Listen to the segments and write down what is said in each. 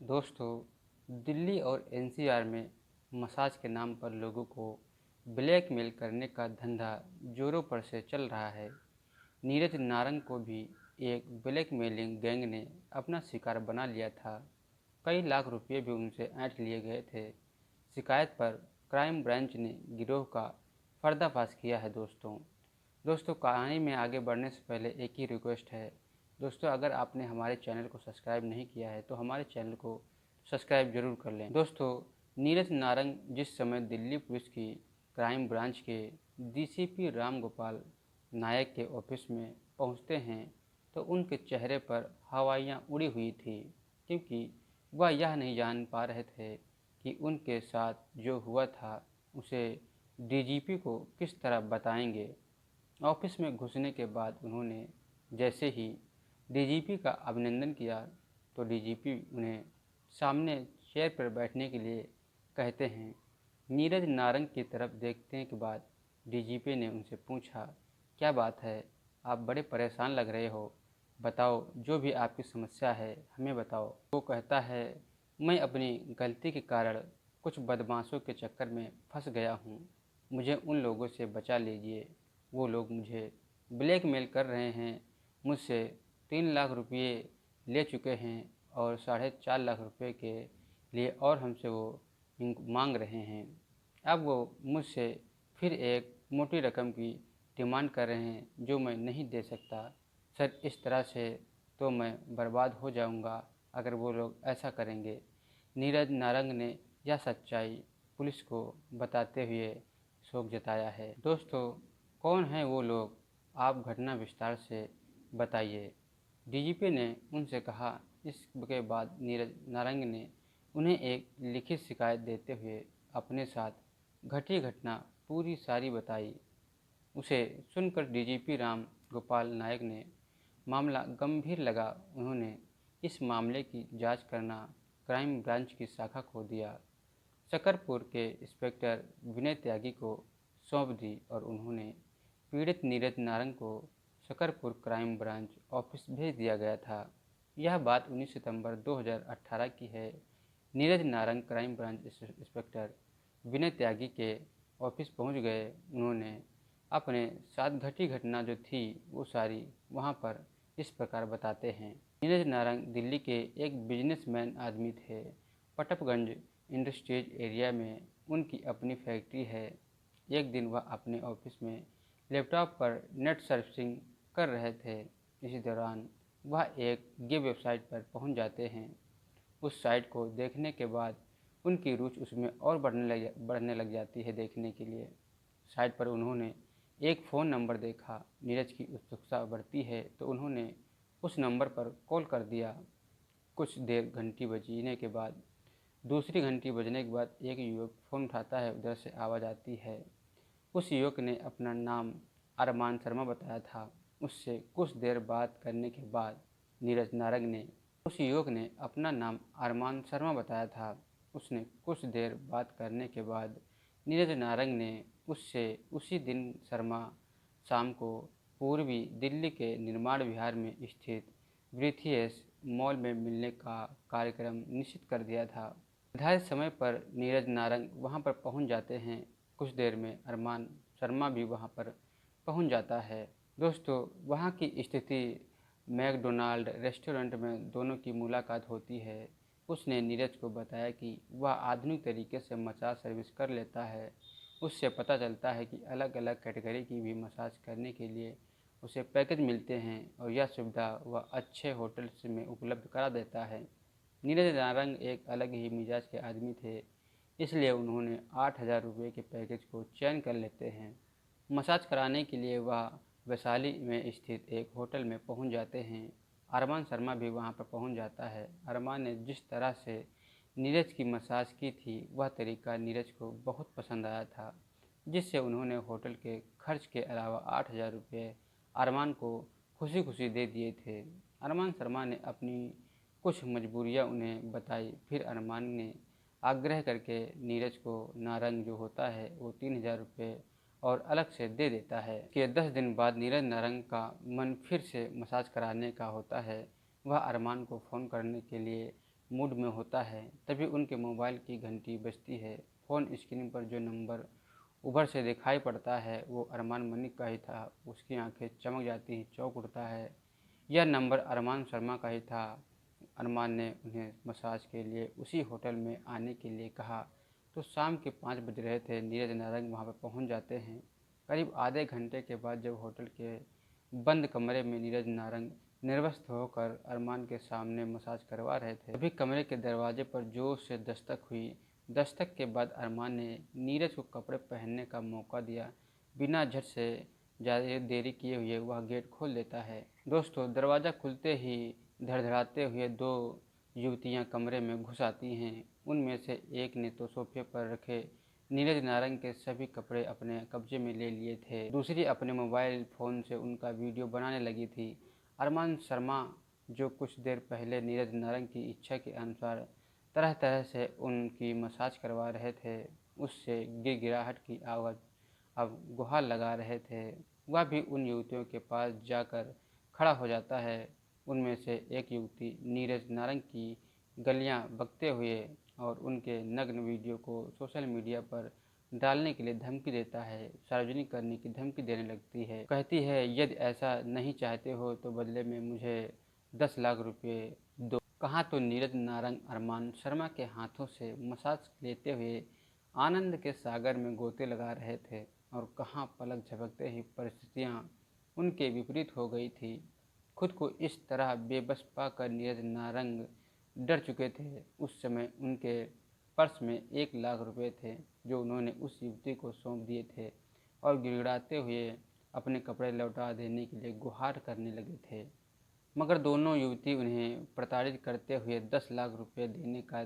दोस्तों, दिल्ली और एनसीआर में मसाज के नाम पर लोगों को ब्लैकमेल करने का धंधा जोरों पर से चल रहा है। नीरज नारंग को भी एक ब्लैकमेलिंग गैंग ने अपना शिकार बना लिया था। कई लाख रुपए भी उनसे ऐंठ लिए गए थे। शिकायत पर क्राइम ब्रांच ने गिरोह का पर्दाफाश किया है। दोस्तों कहानी में आगे बढ़ने से पहले एक ही रिक्वेस्ट है। दोस्तों, अगर आपने हमारे चैनल को सब्सक्राइब नहीं किया है तो हमारे चैनल को सब्सक्राइब जरूर कर लें। दोस्तों, नीरज नारंग जिस समय दिल्ली पुलिस की क्राइम ब्रांच के डीसीपी राम गोपाल नायक के ऑफिस में पहुंचते हैं तो उनके चेहरे पर हवाइयाँ उड़ी हुई थी, क्योंकि वह यह नहीं जान पा रहे थे कि उनके साथ जो हुआ था उसे डीजीपी को किस तरह बताएंगे। ऑफिस में घुसने के बाद उन्होंने जैसे ही डीजीपी का अभिनंदन किया तो डीजीपी उन्हें सामने चेयर पर बैठने के लिए कहते हैं। नीरज नारंग की तरफ देखने के बाद डीजीपी ने उनसे पूछा, क्या बात है, आप बड़े परेशान लग रहे हो, बताओ जो भी आपकी समस्या है हमें बताओ। वो कहता है, मैं अपनी गलती के कारण कुछ बदमाशों के चक्कर में फंस गया हूँ, मुझे उन लोगों से बचा लीजिए। वो लोग मुझे ब्लैकमेल कर रहे हैं, मुझसे 3 लाख रुपये ले चुके हैं और 4.5 लाख रुपये के लिए और हमसे वो मांग रहे हैं। अब वो मुझसे फिर एक मोटी रकम की डिमांड कर रहे हैं जो मैं नहीं दे सकता। सर, इस तरह से तो मैं बर्बाद हो जाऊंगा अगर वो लोग ऐसा करेंगे। नीरज नारंग ने यह सच्चाई पुलिस को बताते हुए शोक जताया है। दोस्तों, कौन हैं वो लोग, आप घटना विस्तार से बताइए। डीजीपी ने उनसे कहा। इसके बाद नीरज नारंग ने उन्हें एक लिखित शिकायत देते हुए अपने साथ घटी घटना पूरी सारी बताई। उसे सुनकर डीजीपी राम गोपाल नायक ने मामला गंभीर लगा। उन्होंने इस मामले की जांच करना क्राइम ब्रांच की शाखा को दिया। शकरपुर के इंस्पेक्टर विनय त्यागी को सौंप दी और उन्होंने पीड़ित नीरज नारंग को शकरपुर क्राइम ब्रांच ऑफिस भेज दिया गया था। यह बात 19 सितंबर 2018 की है। Neeraj Narang crime branch inspector Vinay Tyagi के ऑफिस पहुंच गए। उन्होंने अपने साथ घटी घटना जो थी वो सारी वहां पर इस प्रकार बताते हैं। नीरज नारंग दिल्ली के एक बिजनेसमैन आदमी थे। पटपगंज इंडस्ट्रीज एरिया में उनकी अपनी फैक्ट्री है। एक दिन वह अपने ऑफिस में लैपटॉप पर नेट सर्फिंग कर रहे थे। इसी दौरान वह एक गेम वेबसाइट पर पहुंच जाते हैं। उस साइट को देखने के बाद उनकी रुचि उसमें और बढ़ने लग जाती है। देखने के लिए साइट पर उन्होंने एक फ़ोन नंबर देखा। नीरज की उत्सुकता बढ़ती है तो उन्होंने उस नंबर पर कॉल कर दिया। कुछ देर घंटी बजने के बाद दूसरी घंटी बजने के बाद एक युवक फ़ोन उठाता है। उधर से आवाज़ आती है। उस युवक ने अपना नाम अरमान शर्मा बताया था। उससे कुछ देर बात करने के बाद नीरज नारंग ने उस युवक ने अपना नाम अरमान शर्मा बताया था। उसने कुछ देर बात करने के बाद नीरज नारंग ने उससे उसी दिन शर्मा शाम को पूर्वी दिल्ली के निर्माण विहार में स्थित ब्रिथियस मॉल में मिलने का कार्यक्रम निश्चित कर दिया था। निर्धारित समय पर नीरज नारंग वहां पर पहुंच जाते हैं। कुछ देर में अरमान शर्मा भी वहां पर पहुंच जाता है। दोस्तों, वहां की स्थिति मैकडोनाल्ड रेस्टोरेंट में दोनों की मुलाकात होती है। उसने नीरज को बताया कि वह आधुनिक तरीके से मसाज सर्विस कर लेता है। उससे पता चलता है कि अलग अलग कैटेगरी की भी मसाज करने के लिए उसे पैकेज मिलते हैं और यह सुविधा वह अच्छे होटल्स में उपलब्ध करा देता है। नीरज नारंग एक अलग ही मिजाज के आदमी थे, इसलिए उन्होंने 8,000 रुपये के पैकेज को चयन कर लेते हैं। मसाज कराने के लिए वह वैशाली में स्थित एक होटल में पहुंच जाते हैं। अरमान शर्मा भी वहां पर पहुंच जाता है। अरमान ने जिस तरह से नीरज की मसाज की थी वह तरीका नीरज को बहुत पसंद आया था, जिससे उन्होंने होटल के खर्च के अलावा 8,000 रुपये अरमान को खुशी खुशी दे दिए थे। अरमान शर्मा ने अपनी कुछ मजबूरियां उन्हें बताई। फिर अरमान ने आग्रह करके नीरज को नारंग जो होता है वो 3,000 रुपये और अलग से दे देता है। कि 10 दिन बाद नीरज नारंग का मन फिर से मसाज कराने का होता है। वह अरमान को फ़ोन करने के लिए मूड में होता है तभी उनके मोबाइल की घंटी बजती है। फ़ोन स्क्रीन पर जो नंबर उभर से दिखाई पड़ता है वो अरमान मलिक का ही था। उसकी आंखें चमक जाती ही चौंक उठता है। यह नंबर अरमान शर्मा का ही था। अरमान ने उन्हें मसाज के लिए उसी होटल में आने के लिए कहा तो शाम के 5 बज रहे थे। नीरज नारंग वहाँ पर पहुँच जाते हैं। करीब आधे घंटे के बाद जब होटल के बंद कमरे में नीरज नारंग निर्वस्त्र होकर अरमान के सामने मसाज करवा रहे थे, तभी कमरे के दरवाजे पर जोर से दस्तक हुई। दस्तक के बाद अरमान ने नीरज को कपड़े पहनने का मौका दिया। बिना झट से ज़्यादा देरी किए हुए वह गेट खोल देता है। दोस्तों, दरवाज़ा खुलते ही धड़धड़ाते हुए दो युवतियां कमरे में घुस आती हैं। उनमें से एक ने तो सोफे पर रखे नीरज नारंग के सभी कपड़े अपने कब्जे में ले लिए थे, दूसरी अपने मोबाइल फ़ोन से उनका वीडियो बनाने लगी थी। अरमान शर्मा, जो कुछ देर पहले नीरज नारंग की इच्छा के अनुसार तरह तरह से उनकी मसाज करवा रहे थे, उससे गिड़गिड़ाहट की आवाज़ अब गुहार लगा रहे थे, वह भी उन युवतियों के पास जाकर खड़ा हो जाता है। उनमें से एक युवती नीरज नारंग की गलियां बकते हुए और उनके नग्न वीडियो को सोशल मीडिया पर डालने के लिए धमकी देता है, सार्वजनिक करने की धमकी देने लगती है। कहती है, यदि ऐसा नहीं चाहते हो तो बदले में मुझे 10 लाख रुपए दो। कहाँ तो नीरज नारंग अरमान शर्मा के हाथों से मसाज लेते हुए आनंद के सागर में गोते लगा रहे थे और कहाँ पलक झपकते ही परिस्थितियाँ उनके विपरीत हो गई थी। खुद को इस तरह बेबस पाकर नीरज नारंग डर चुके थे। उस समय उनके पर्स में 1 लाख रुपए थे जो उन्होंने उस युवती को सौंप दिए थे और गिड़गिड़ाते हुए अपने कपड़े लौटा देने के लिए गुहार करने लगे थे। मगर दोनों युवती उन्हें प्रताड़ित करते हुए 10 लाख रुपए देने का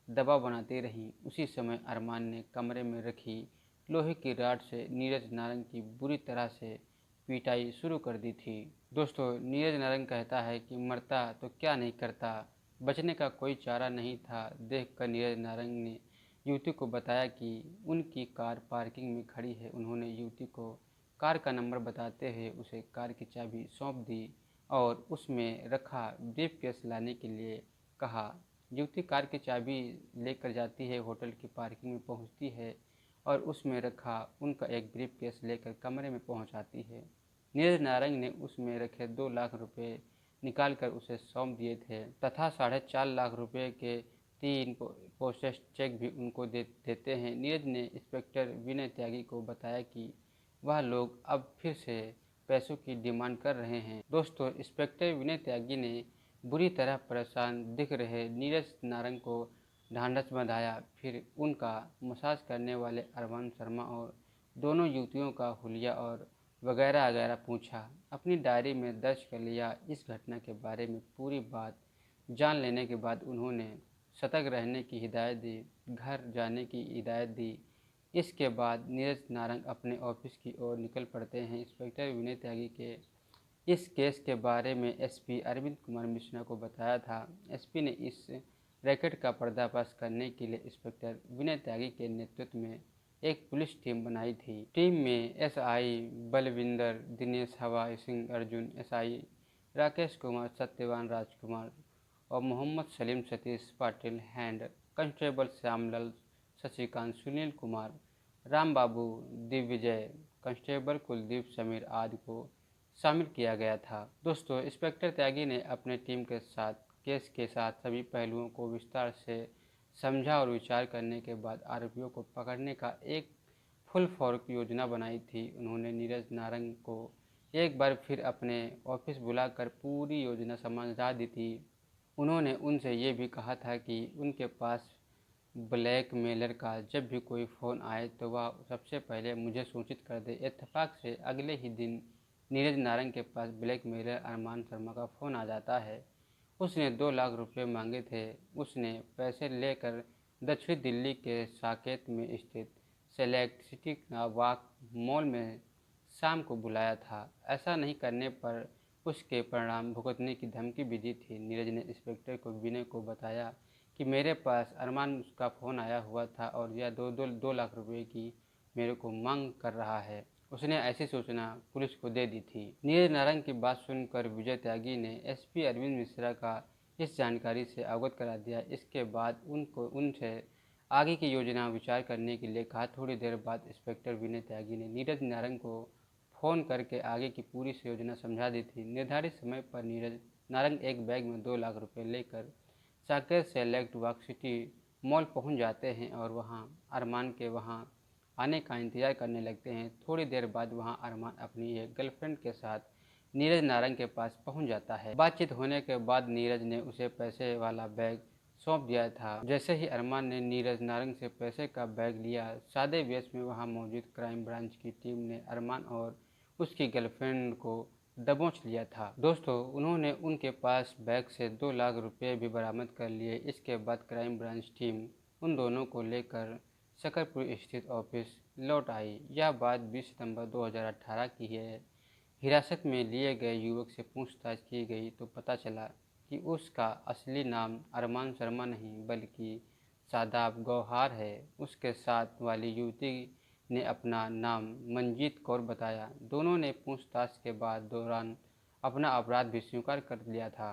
दबाव बनाती रहीं। उसी समय अरमान ने कमरे में रखी लोहे की रॉड से नीरज नारंग की बुरी तरह से पिटाई शुरू कर दी थी। दोस्तों, नीरज नारंग कहता है कि मरता तो क्या नहीं करता, बचने का कोई चारा नहीं था। देखकर नीरज नारंग ने युवती को बताया कि उनकी कार पार्किंग में खड़ी है। उन्होंने युवती को कार का नंबर बताते हुए उसे कार की चाबी सौंप दी और उसमें रखा ब्रीफकेस लाने के लिए कहा। युवती कार की चाबी लेकर जाती है, होटल की पार्किंग में पहुंचती है और उसमें रखा उनका एक ब्रीफकेस लेकर कमरे में पहुंचाती है। नीरज नारंग ने उसमें रखे 2 लाख रुपए निकालकर उसे सौंप दिए थे तथा 4.5 लाख रुपए के 3 पोस्टेड चेक भी उनको देते हैं। नीरज ने इंस्पेक्टर विनय त्यागी को बताया कि वह लोग अब फिर से पैसों की डिमांड कर रहे हैं। दोस्तों, इंस्पेक्टर विनय त्यागी ने बुरी तरह परेशान दिख रहे नीरज नारंग को ढांढस बंधाया। फिर उनका मसाज करने वाले अरमान शर्मा और दोनों युवतियों का हुलिया और वगैरह वगैरह पूछा। अपनी डायरी में दर्ज कर लिया। इस घटना के बारे में पूरी बात जान लेने के बाद उन्होंने सतर्क रहने की हिदायत दी, घर जाने की हिदायत दी। इसके बाद नीरज नारंग अपने ऑफिस की ओर निकल पड़ते हैं। इंस्पेक्टर विनय त्यागी के इस केस के बारे में एसपी अरविंद कुमार मिश्रा को बताया था। एसपी ने इस रैकेट का पर्दाफाश करने के लिए इंस्पेक्टर विनय त्यागी के नेतृत्व में एक पुलिस टीम बनाई थी। टीम में एसआई बलविंदर दिनेश, हवा सिंह अर्जुन, एसआई राकेश कुमार, सत्यवान राजकुमार और मोहम्मद सलीम, सतीश पाटिल हैंड, कांस्टेबल श्यामलाल, शशिकांत, सुनील कुमार, राम बाबू, दिग्विजय, कांस्टेबल कुलदीप, समीर आदि को शामिल किया गया था। दोस्तों, इंस्पेक्टर त्यागी ने अपने टीम के साथ केस के साथ सभी पहलुओं को विस्तार से समझा और विचार करने के बाद आरोपियों को पकड़ने का एक फुल फोर्स योजना बनाई थी। उन्होंने नीरज नारंग को एक बार फिर अपने ऑफिस बुलाकर पूरी योजना समझा दी थी। उन्होंने उनसे ये भी कहा था कि उनके पास ब्लैकमेलर का जब भी कोई फ़ोन आए तो वह सबसे पहले मुझे सूचित कर दे। इत्तेफाक से अगले ही दिन नीरज नारंग के पास ब्लैकमेलर अरमान शर्मा का फ़ोन आ जाता है। उसने 2 लाख रुपए मांगे थे। उसने पैसे लेकर दक्षिण दिल्ली के साकेत में स्थित सेलेक्ट सिटी वॉक मॉल में शाम को बुलाया था। ऐसा नहीं करने पर उसके परिणाम भुगतने की धमकी भी दी थी। नीरज ने इंस्पेक्टर को विनय को बताया कि मेरे पास अरमान का फ़ोन आया हुआ था और यह 2 लाख रुपए की मेरे को मांग कर रहा है। उसने ऐसी सूचना पुलिस को दे दी थी। नीरज नारंग की बात सुनकर विजय त्यागी ने एसपी अरविंद मिश्रा का इस जानकारी से अवगत करा दिया। इसके बाद उनसे आगे की योजना विचार करने के लिए कहा। थोड़ी देर बाद इंस्पेक्टर विनय त्यागी ने नीरज नारंग को फ़ोन करके आगे की पूरी योजना समझा दी थी। निर्धारित समय पर नीरज नारंग एक बैग में 2 लाख रुपए लेकर Saket select walk city mall पहुंच जाते हैं और वहां अरमान के वहां आने का इंतज़ार करने लगते हैं। थोड़ी देर बाद वहां अरमान अपनी एक गर्लफ्रेंड के साथ नीरज नारंग के पास पहुंच जाता है। बातचीत होने के बाद नीरज ने उसे पैसे वाला बैग सौंप दिया था। जैसे ही अरमान ने नीरज नारंग से पैसे का बैग लिया, सादे वेश में वहां मौजूद क्राइम ब्रांच की टीम ने अरमान और उसकी गर्लफ्रेंड को दबोच लिया था। दोस्तों, उन्होंने उनके पास बैग से 2 लाख रुपए भी बरामद कर लिए। इसके बाद क्राइम ब्रांच टीम उन दोनों को लेकर शकरपुर स्थित ऑफिस लौट आई। यह बात 20 सितंबर 2018 की है। हिरासत में लिए गए युवक से पूछताछ की गई तो पता चला कि उसका असली नाम अरमान शर्मा नहीं बल्कि शादाब गौहर है। उसके साथ वाली युवती ने अपना नाम मंजीत कौर बताया। दोनों ने पूछताछ के बाद दौरान अपना अपराध भी स्वीकार कर लिया था।